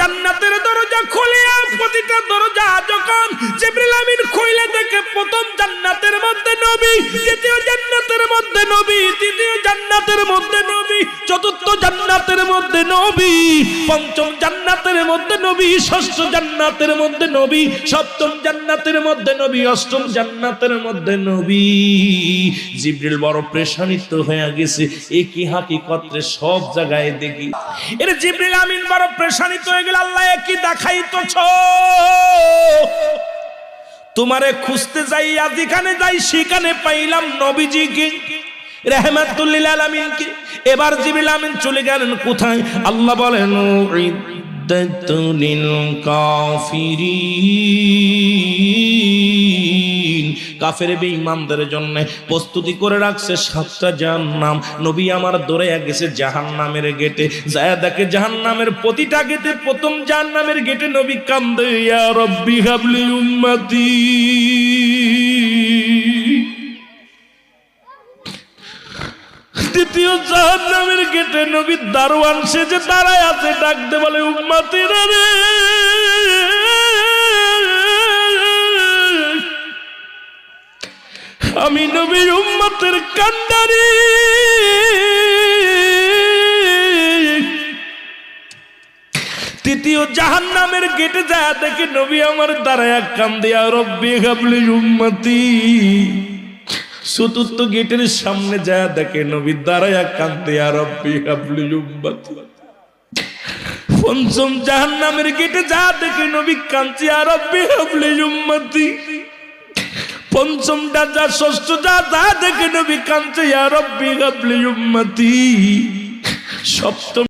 জান্নাতের দরজা খুলিয়া প্রতিটা দরজা যখন জিবরিল আমিন খুলে দেখে, প্রথম জান্নাতের মধ্যে নবী, দ্বিতীয় জান্নাতের মধ্যে নবী, তৃতীয় জান্নাতের মধ্যে নবী, চতুর্থ জান্নাতের মধ্যে নবী, পঞ্চম জান্নাতের মধ্যে নবী, ষষ্ঠ জান্নাতের মধ্যে নবী, সপ্তম জান্নাতের মধ্যে নবী, অষ্টম জান্নাতের মধ্যে নবী। জিবরিল বড় পেরেশানিত হয়ে গেছে, একই হাকিকতে সব জায়গায় দেখি। এর জিবরিল আমিন বড় পেরেশানিত হয়ে গেল, আল্লাহ একই দেখাইতেছ, তোমারে খুঁজতে যাই, যেখানে যাই সেখানে পাইলাম নবীজিকে, রাহমাতুল লিল আলামিনকে। এবার জিবরিল আমিন চলে গেলেন কোথায়? আল্লাহ বলেন উইদ্দাতুল কাফিরিন, কাফের বেঈমানদের জন্য প্রস্তুতি করে রাখছে 7টা জাহান্নাম। নবী আমার দৌড়ে গেছে জাহান্নামের গেটে, যায় দেখে জাহান্নামের প্রতিটা গেটে, প্রথম জাহান্নামের গেটে নবী কান্দে, ইয়া রাব্বি হাবলি উম্মতি। দ্বিতীয় জাহান্নামের গেটে নবী দারোয়ান সেজে দাঁড়ায় আছে, ডাকতে বলে উম্মতিরা রে, আমি নবীর উম্মতের কান্ডারি। তৃতীয় জাহান্নামের গেটে যায় দেখে নবী আমার দাঁড়ায় কান্দে, ইয়া রাব্বি হাবলি উম্মতি। চতুর্থ গেটের সামনে যায় দেখে নবী দাঁড়ায় কান্দে, ইয়া রাব্বি হাবলি উম্মতি। পঞ্চম জাহান্নামের গেটে যায় দেখে নবী কান্দে, ইয়া রাব্বি হাবলি উম্মতি। পঞ্চমটা যা, ষষ্ঠ যা দেখে নবী কান্দে, ইয়া রাব্বি হাবলি উম্মতি। সপ্তম